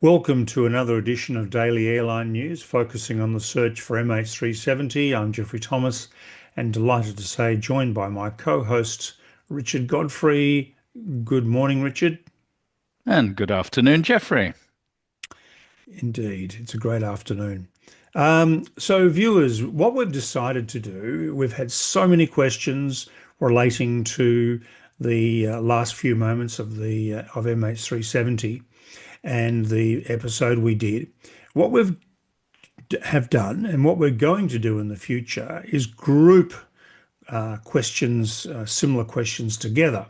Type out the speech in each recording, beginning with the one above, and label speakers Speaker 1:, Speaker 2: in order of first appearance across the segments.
Speaker 1: Welcome to another edition of Daily Airline News, focusing on the search for MH370. I'm Jeffrey Thomas and delighted to say joined by my co-host, Richard Godfrey. Good morning, Richard.
Speaker 2: And good afternoon, Jeffrey.
Speaker 1: Indeed, it's a great afternoon. So viewers, what we've decided to do, we've had so many questions relating to the last few moments of MH370 and the episode we did. What we've have done and what we're going to do in the future is group questions, similar questions together.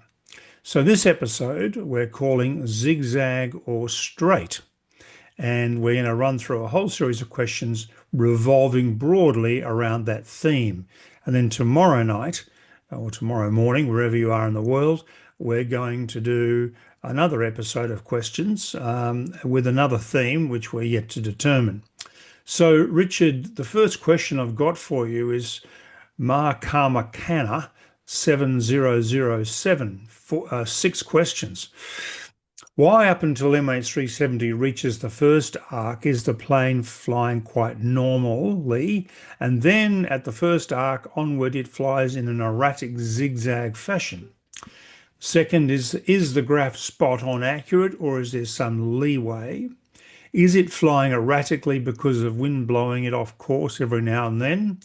Speaker 1: So this episode we're calling Zigzag or Straight, and we're going to run through a whole series of questions revolving broadly around that theme. And then tomorrow night or tomorrow morning, wherever you are in the world, we're going to do another episode of questions with another theme, which we're yet to determine. So, Richard, the first question I've got for you is Markamakana 7007, six questions. Why, up until MH370 reaches the first arc, is the plane flying quite normally, and then at the first arc onward, it flies in an erratic zigzag fashion? Second is the graph spot on accurate, or is there some leeway? Is it flying erratically because of wind blowing it off course every now and then?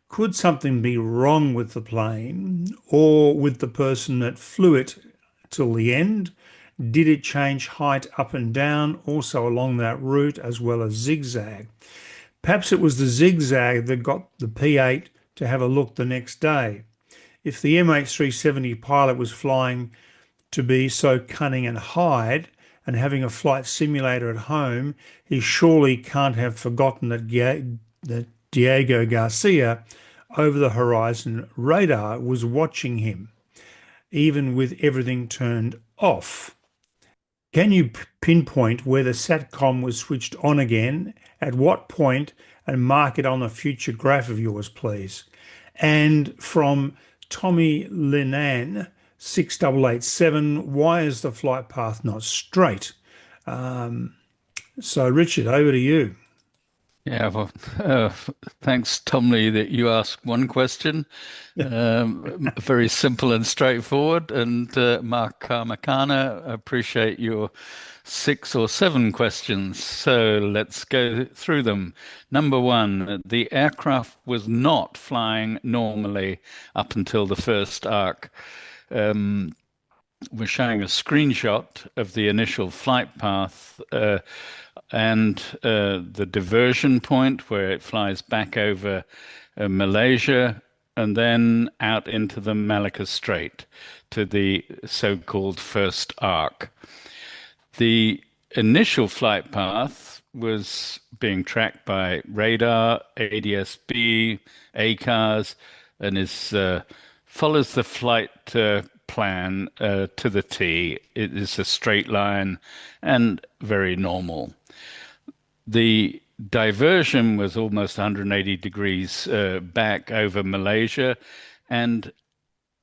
Speaker 1: Could something be wrong with the plane or with the person that flew it till the end? Did it change height up and down also along that route as well as zigzag? Perhaps it was the zigzag that got the P8 to have a look the next day. If the MH370 pilot was flying to be so cunning and hide and having a flight simulator at home, he surely can't have forgotten that Diego Garcia over the horizon radar was watching him, even with everything turned off. Can you pinpoint where the SATCOM was switched on again, at what point, and mark it on a future graph of yours, please? And from Tommy Linan 6887, why is the flight path not straight? So, Richard, over to you.
Speaker 2: Yeah, well, thanks, Tom Lee, that you asked one question. Very simple and straightforward. And Mark Makana, appreciate your 6 or 7 questions. So let's go through them. Number one, the aircraft was not flying normally up until the first arc. We're showing a screenshot of the initial flight path and the diversion point where it flies back over Malaysia and then out into the Malacca Strait to the so-called first arc. The initial flight path was being tracked by radar, ADS-B, ACARS, and follows the flight plan to the T. It is a straight line and very normal. The diversion was almost 180 degrees back over Malaysia, and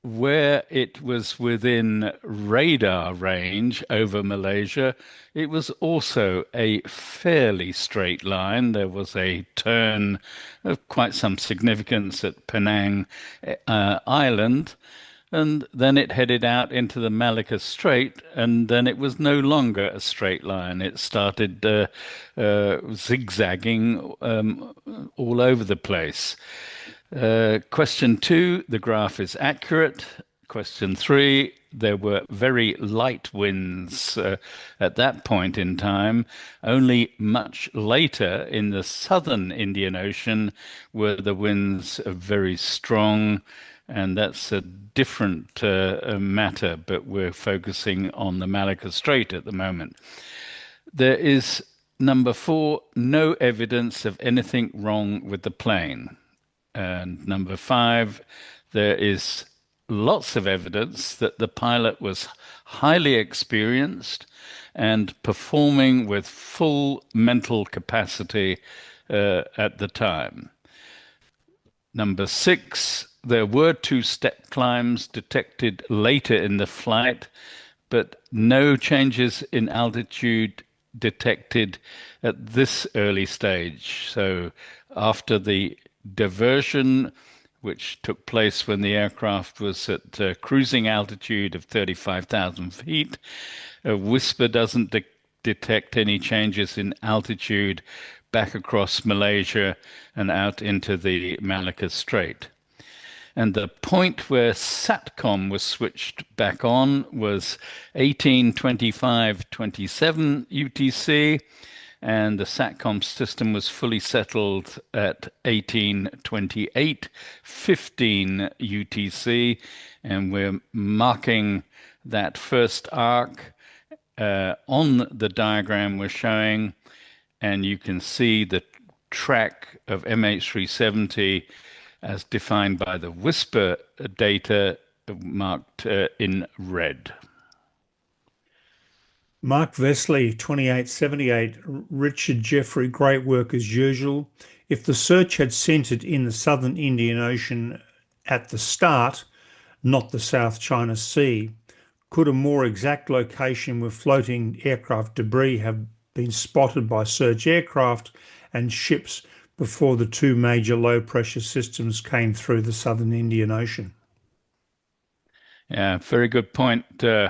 Speaker 2: where it was within radar range over Malaysia, it was also a fairly straight line. There was a turn of quite some significance at Penang Island, and then it headed out into the Malacca Strait, and then it was no longer a straight line. It started zigzagging all over the place. Question 2, the graph is accurate. Question 3, there were very light winds at that point in time. Only much later in the southern Indian Ocean were the winds very strong, and that's a different matter, but we're focusing on the Malacca Strait at the moment. There is, number 4, no evidence of anything wrong with the plane. And number 5, there is lots of evidence that the pilot was highly experienced and performing with full mental capacity at the time. Number 6, there were 2-step climbs detected later in the flight, but no changes in altitude detected at this early stage. So after the diversion, which took place when the aircraft was at cruising altitude of 35,000 feet, Whisper doesn't detect any changes in altitude back across Malaysia and out into the Malacca Strait. And the point where SATCOM was switched back on was 18:25:27 UTC, and the SATCOM system was fully settled at 18:28:15 UTC, and we're marking that first arc on the diagram we're showing, and you can see the track of MH370 as defined by the Whisper data marked in red.
Speaker 1: Mark Vesley, 2878, Richard Jeffrey, great work as usual. If the search had centered in the southern Indian Ocean at the start, not the South China Sea, could a more exact location with floating aircraft debris have been spotted by search aircraft and ships before the two major low pressure systems came through the southern Indian Ocean?
Speaker 2: Yeah, very good point,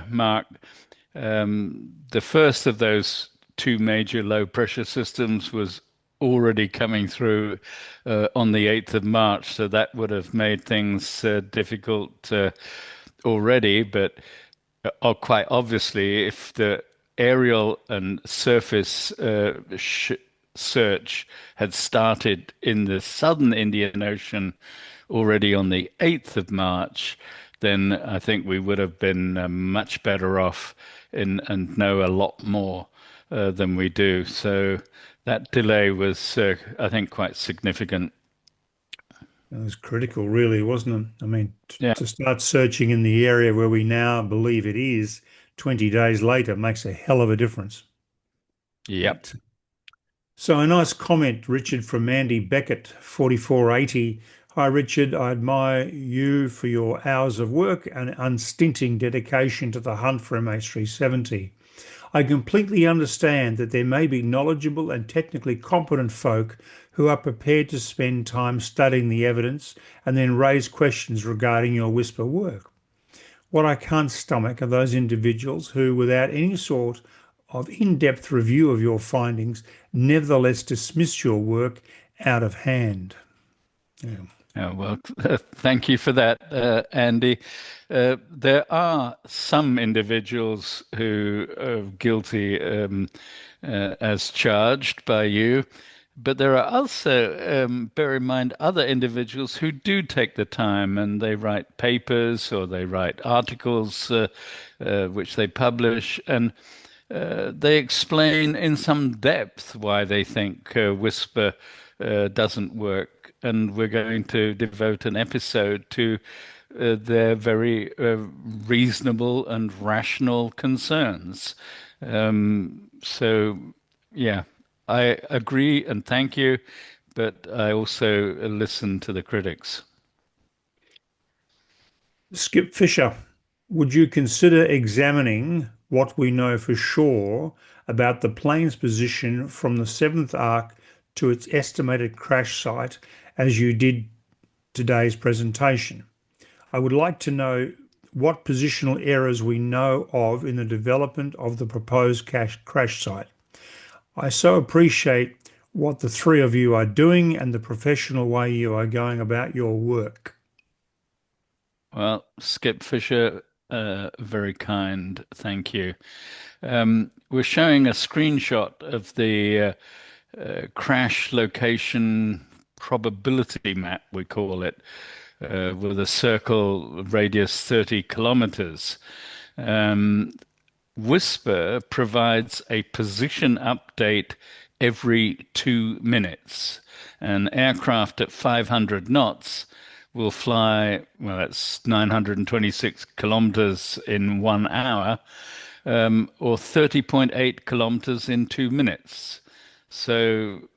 Speaker 2: Mark. The first of those two major low pressure systems was already coming through on the 8th of March, so that would have made things difficult already. But quite obviously, if the aerial and surface search had started in the southern Indian Ocean already on the 8th of March, then I think we would have been much better off and know a lot more than we do. So that delay was, I think, quite significant.
Speaker 1: It was critical, really, wasn't it? I mean,
Speaker 2: Yeah.
Speaker 1: to start searching in the area where we now believe it is 20 days later makes a hell of a difference.
Speaker 2: Yep.
Speaker 1: But so a nice comment, Richard, from Andy Beckett, 4480. Hi, Richard. I admire you for your hours of work and unstinting dedication to the hunt for MH370. I completely understand that there may be knowledgeable and technically competent folk who are prepared to spend time studying the evidence and then raise questions regarding your Whisper work. What I can't stomach are those individuals who, without any sort of in-depth review of your findings, nevertheless dismiss your work out of hand. Yeah.
Speaker 2: Oh, well, thank you for that, Andy. There are some individuals who are guilty as charged by you, but there are also, bear in mind, other individuals who do take the time and they write papers or they write articles which they publish, and they explain in some depth why they think Whisper doesn't work. And we're going to devote an episode to their very reasonable and rational concerns. So, yeah, I agree and thank you, but I also listen to the critics.
Speaker 1: Skip Fisher, would you consider examining what we know for sure about the plane's position from the seventh arc to its estimated crash site as you did today's presentation? I would like to know what positional errors we know of in the development of the proposed crash site. I so appreciate what the three of you are doing and the professional way you are going about your work.
Speaker 2: Well, Skip Fisher, very kind. Thank you. We're showing a screenshot of the crash location probability map, we call it, with a circle radius 30 kilometers. Whisper provides a position update every 2 minutes. An aircraft at 500 knots will fly, well, that's 926 kilometers in 1 hour, or 30.8 kilometers in 2 minutes. So,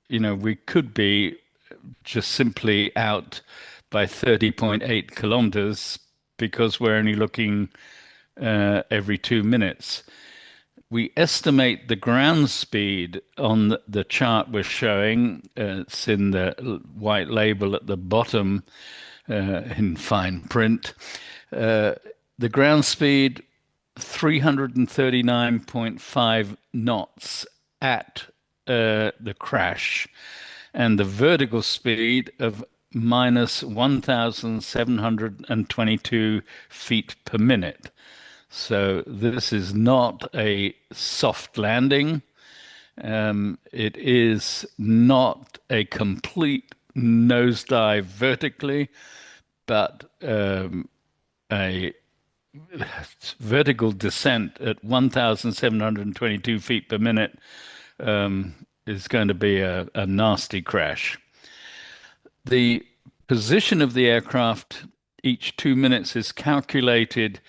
Speaker 2: we could be just simply out by 30.8 kilometers because we're only looking every 2 minutes. we estimate the ground speed on the chart we're showing. It's in the white label at the bottom in fine print. Uh, the ground speed 339.5 knots at the crash, and the vertical speed of minus 1,722 feet per minute. So this is not a soft landing. It is not a complete nosedive vertically, but a vertical descent at 1,722 feet per minute is going to be a nasty crash. The position of the aircraft each 2 minutes is calculated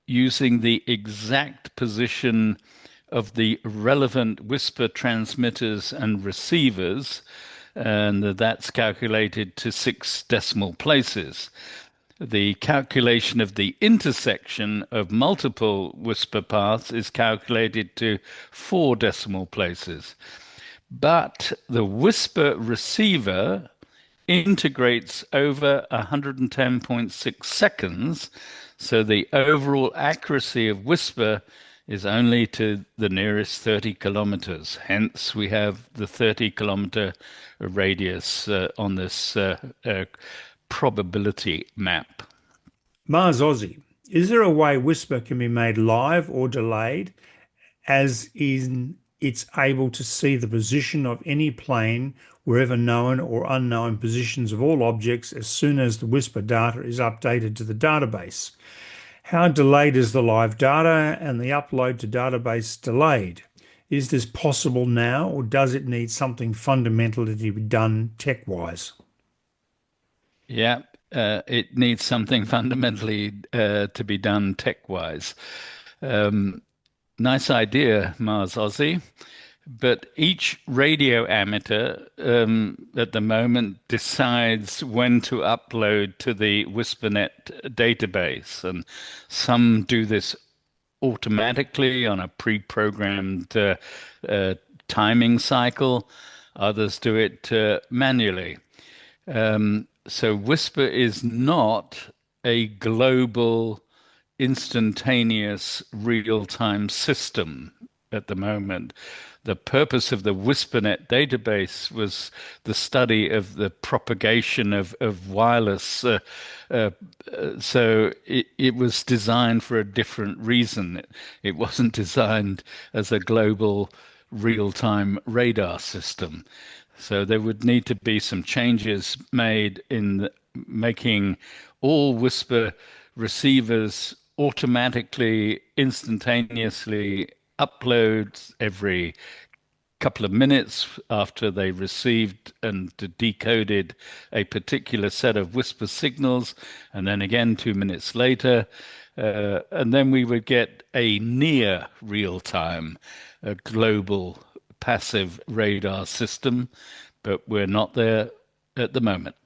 Speaker 2: using the exact position of the relevant whisper transmitters and receivers, and that's calculated to 6 decimal places. The calculation of the intersection of multiple whisper paths is calculated to 4 decimal places. But the whisper receiver integrates over 110.6 seconds, so the overall accuracy of whisper is only to the nearest 30 kilometers. Hence, we have the 30-kilometer radius on this probability map.
Speaker 1: Mars Aussie, is there a way whisper can be made live or delayed, as in it's able to see the position of any plane wherever known or unknown positions of all objects as soon as the whisper data is updated to the database? How delayed is the live data and the upload to database delayed? Is this possible now, or does it need something fundamental to be done tech-wise?
Speaker 2: Yeah, it needs something fundamentally to be done tech-wise. Nice idea, Mars Aussie. But each radio amateur at the moment decides when to upload to the WhisperNet database. And some do this automatically on a pre-programmed timing cycle. Others do it manually. So Whisper is not a global, instantaneous, real-time system at the moment. The purpose of the WhisperNet database was the study of the propagation of wireless. So it was designed for a different reason. It wasn't designed as a global real-time radar system. So there would need to be some changes made in making all Whisper receivers automatically, instantaneously upload every couple of minutes after they received and decoded a particular set of whisper signals, and then again 2 minutes later. And then we would get a near real-time global passive radar system, but we're not there at the moment.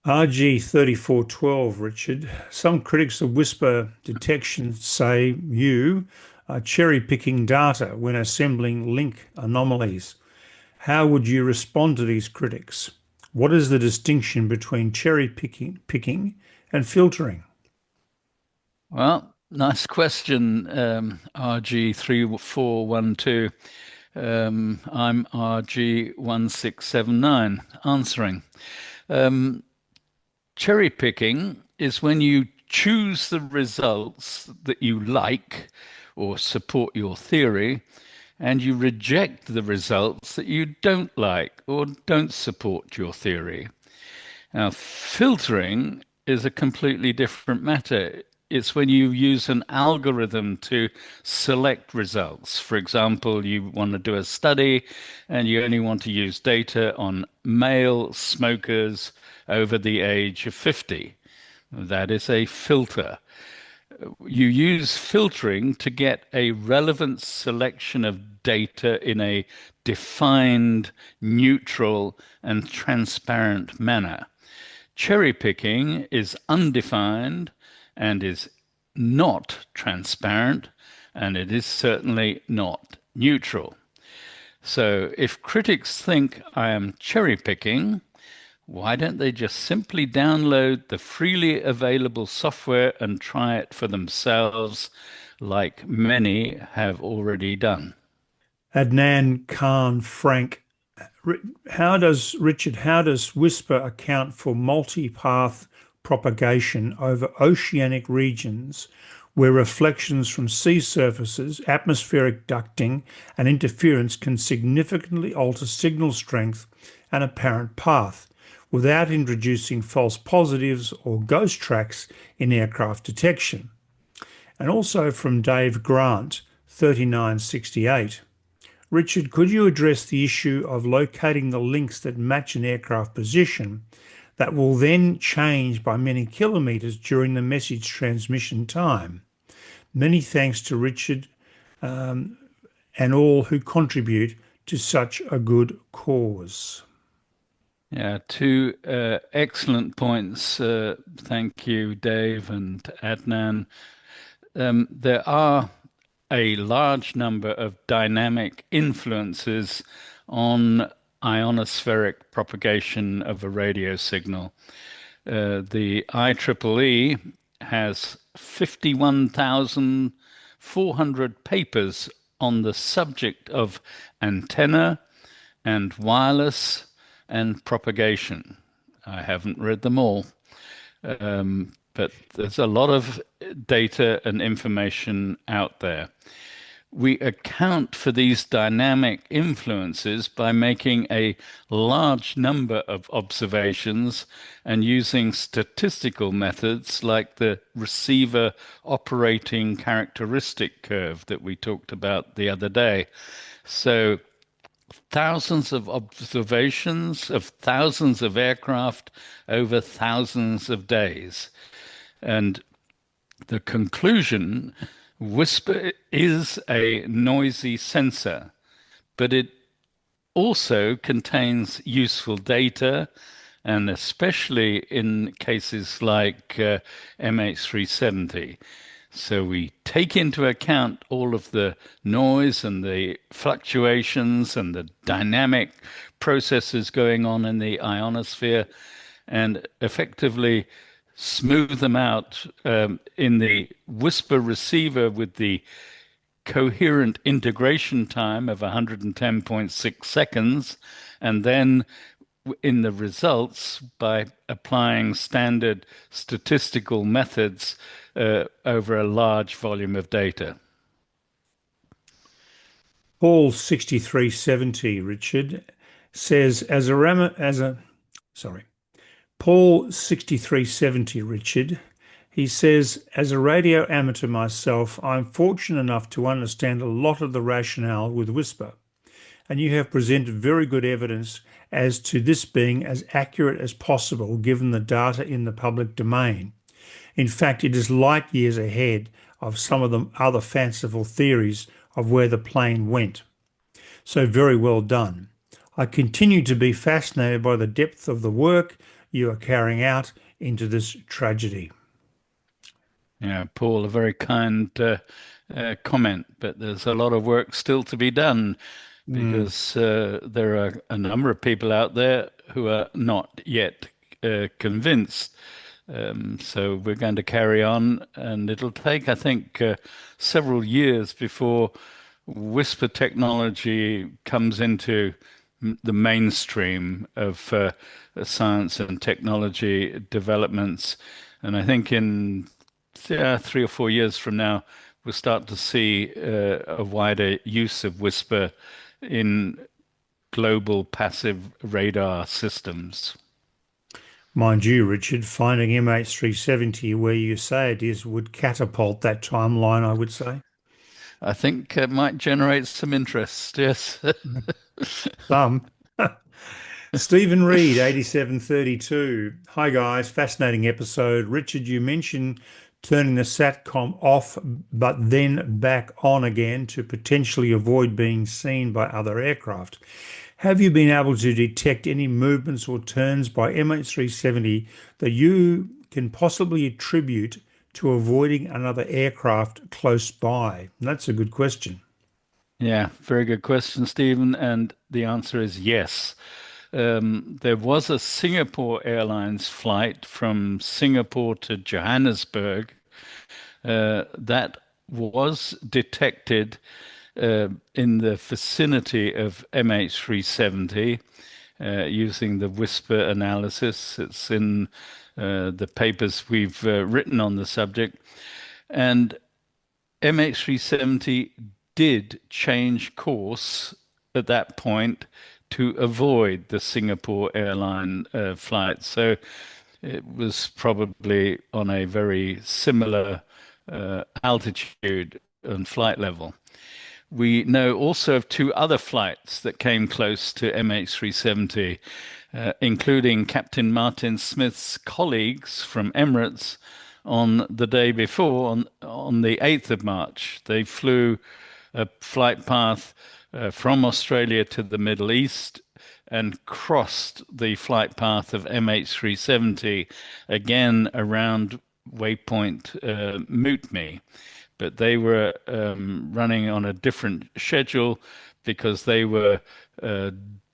Speaker 1: RG3412, Richard. Some critics of whisper detection say you are cherry-picking data when assembling link anomalies. How would you respond to these critics? What is the distinction between cherry-picking and filtering?
Speaker 2: Well, nice question, RG3412. I'm RG1679 answering. Cherry picking is when you choose the results that you like or support your theory, and you reject the results that you don't like or don't support your theory. Now, filtering is a completely different matter. It's when you use an algorithm to select results. For example, you want to do a study and you only want to use data on male smokers over the age of 50. That is a filter. You use filtering to get a relevant selection of data in a defined, neutral, and transparent manner. Cherry picking is undefined and is not transparent and it is certainly not neutral. So if critics think I am cherry picking, why don't they just simply download the freely available software and try it for themselves, like many have already done?
Speaker 1: Adnan Khan Frank, how does Richard, how does WSPR account for multipath propagation over oceanic regions where reflections from sea surfaces, atmospheric ducting, and interference can significantly alter signal strength and apparent path without introducing false positives or ghost tracks in aircraft detection? And also from Dave Grant, 3968. Richard, could you address the issue of locating the links that match an aircraft position that will then change by many kilometres during the message transmission time? Many thanks to Richard and all who contribute to such a good cause.
Speaker 2: Yeah, two excellent points. Thank you, Dave and Adnan. There are a large number of dynamic influences on ionospheric propagation of a radio signal. The IEEE has 51,400 papers on the subject of antenna and wireless and propagation. I haven't read them all, but there's a lot of data and information out there. We account for these dynamic influences by making a large number of observations and using statistical methods like the receiver operating characteristic curve that we talked about the other day. So thousands of observations of thousands of aircraft over thousands of days. And the conclusion, WSPR is a noisy sensor, but it also contains useful data, and especially in cases like MH370. So we take into account all of the noise and the fluctuations and the dynamic processes going on in the ionosphere and effectively smooth them out in the WSPR receiver with the coherent integration time of 110.6 seconds, and then in the results by applying standard statistical methods over a large volume of data.
Speaker 1: Paul 6370, Richard, says Paul 6370, Richard, he says, as a radio amateur myself, I'm fortunate enough to understand a lot of the rationale with WSPR, and you have presented very good evidence as to this being as accurate as possible given the data in the public domain. In fact, it is light years ahead of some of the other fanciful theories of where the plane went. So very well done. I continue to be fascinated by the depth of the work you are carrying out into this tragedy.
Speaker 2: Yeah, Paul, a very kind comment, but there's a lot of work still to be done because there are a number of people out there who are not yet convinced. So we're going to carry on, and it'll take, I think, several years before WSPR technology comes into the mainstream of science and technology developments. And I think in 3 or 4 years from now, we'll start to see a wider use of WSPR in global passive radar systems.
Speaker 1: Mind you, Richard, finding MH370 where you say it is would catapult that timeline, I would say.
Speaker 2: I think it might generate some interest, yes.
Speaker 1: Some. Stephen Reed, 8732. Hi guys, fascinating episode. Richard, you mentioned turning the SATCOM off but then back on again to potentially avoid being seen by other aircraft. Have you been able to detect any movements or turns by MH370 that you can possibly attribute to avoiding another aircraft close by? That's a good question.
Speaker 2: Yeah, very good question, Stephen. And the answer is yes. There was a Singapore Airlines flight from Singapore to Johannesburg that was detected in the vicinity of MH370 using the whisper analysis. It's in the papers we've written on the subject. And MH370 did change course at that point to avoid the Singapore airline flight. So it was probably on a very similar altitude and flight level. We know also of two other flights that came close to MH370, including Captain Martin Smith's colleagues from Emirates on the day before, on the 8th of March. They flew a flight path from Australia to the Middle East and crossed the flight path of MH370 again around waypoint Mutmi, but they were running on a different schedule because they were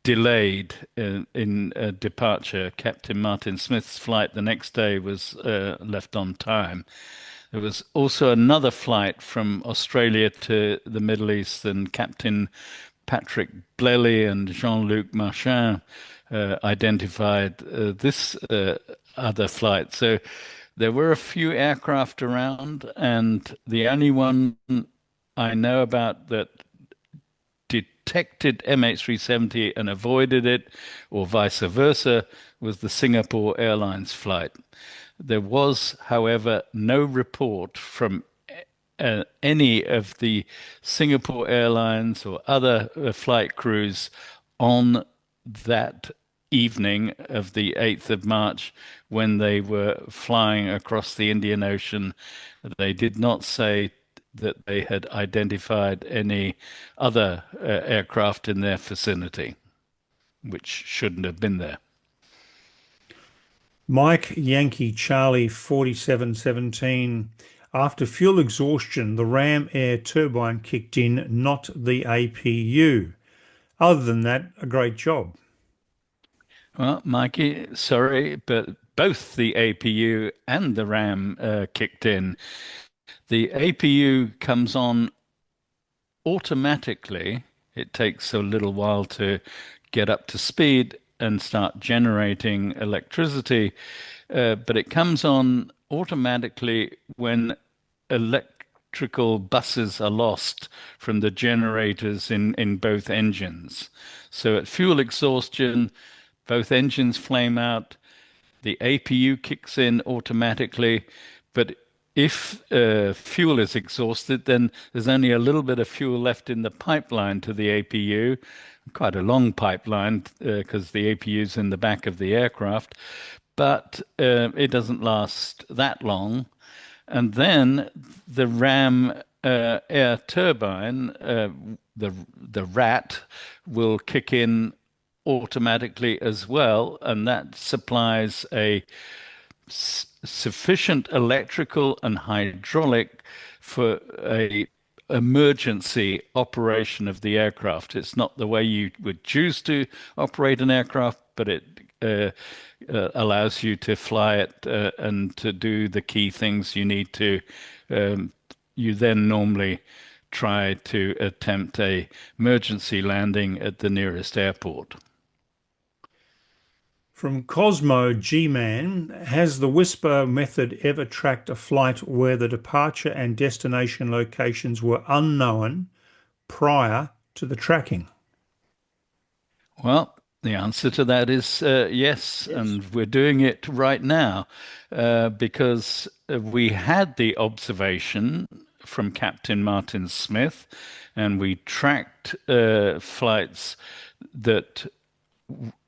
Speaker 2: delayed in departure. Captain Martin Smith's flight the next day was left on time. There was also another flight from Australia to the Middle East, and Captain Patrick Blelly and Jean-Luc Marchand identified this other flight. So there were a few aircraft around, and the only one I know about that detected MH370 and avoided it, or vice versa, was the Singapore Airlines flight. There was, however, no report from any of the Singapore Airlines or other flight crews on that evening of the 8th of March when they were flying across the Indian Ocean. They did not say that they had identified any other aircraft in their vicinity, which shouldn't have been there.
Speaker 1: Mike Yankee Charlie 4717. After fuel exhaustion, the ram air turbine kicked in, not the APU. Other than that, a great job.
Speaker 2: Well, Mikey, sorry, but both the APU and the RAM kicked in. The APU comes on automatically. It takes a little while to get up to speed and start generating electricity, but it comes on automatically when electrical buses are lost from the generators in both engines. So at fuel exhaustion, both engines flame out, the APU kicks in automatically, but if fuel is exhausted, then there's only a little bit of fuel left in the pipeline to the APU, quite a long pipeline because the APU is in the back of the aircraft, but it doesn't last that long. And then the RAM air turbine, the RAT, will kick in automatically as well, and that supplies a sufficient electrical and hydraulic for a emergency operation of the aircraft. It's not the way you would choose to operate an aircraft, but it allows you to fly it and to do the key things you need to. You then normally try to attempt a emergency landing at the nearest airport.
Speaker 1: From Cosmo G-Man, has the Whisper method ever tracked a flight where the departure and destination locations were unknown prior to the tracking?
Speaker 2: Well, the answer to that is yes, and we're doing it right now because we had the observation from Captain Martin Smith, and we tracked flights that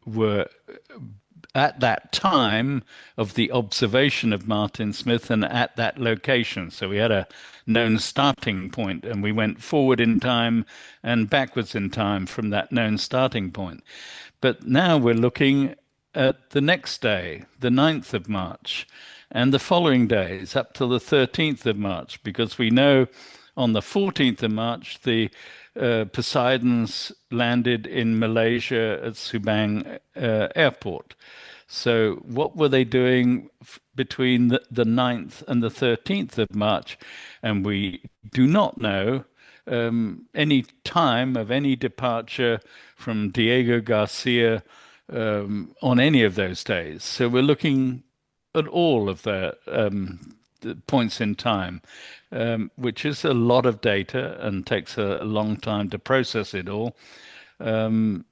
Speaker 2: were at that time of the observation of Martin Smith and at that location. So we had a known starting point, and we went forward in time and backwards in time from that known starting point. But now we're looking at the next day, the 9th of March, and the following days up till the 13th of March, because we know on the 14th of March the Poseidons landed in Malaysia at Subang airport. So, what were they doing between the 9th and the 13th of March? And we do not know any time of any departure from Diego Garcia on any of those days. So, we're looking at all of the points in time, which is a lot of data and takes a long time to process it all. And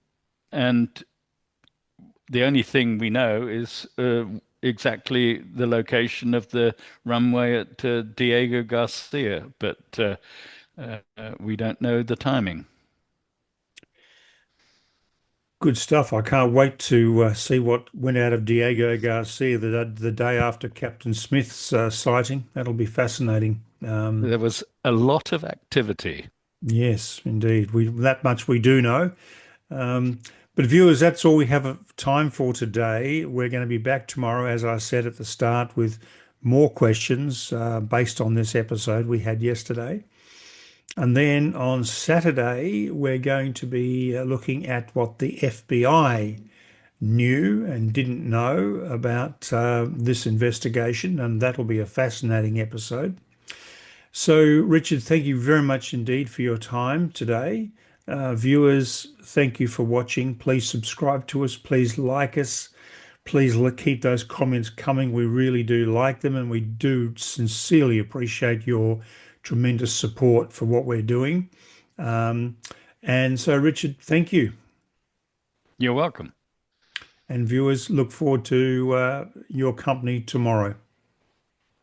Speaker 2: the only thing we know is exactly the location of the runway at Diego Garcia, but we don't know the timing.
Speaker 1: Good stuff. I can't wait to see what went out of Diego Garcia the day after Captain Smith's sighting. That'll be fascinating.
Speaker 2: There was a lot of activity.
Speaker 1: Yes, indeed. We that much we do know. Um, but viewers, that's all we have time for today. We're going to be back tomorrow, as I said at the start, with more questions based on this episode we had yesterday. And then on Saturday, we're going to be looking at what the FBI knew and didn't know about this investigation, and that'll be a fascinating episode. So, Richard, thank you very much indeed for your time today. Viewers, thank you for watching. Please subscribe to us. Please like us. Please keep those comments coming. We really do like them, and we do sincerely appreciate your tremendous support for what we're doing. Um, and so, Richard, thank you.
Speaker 2: You're welcome.
Speaker 1: And viewers, look forward to your company tomorrow.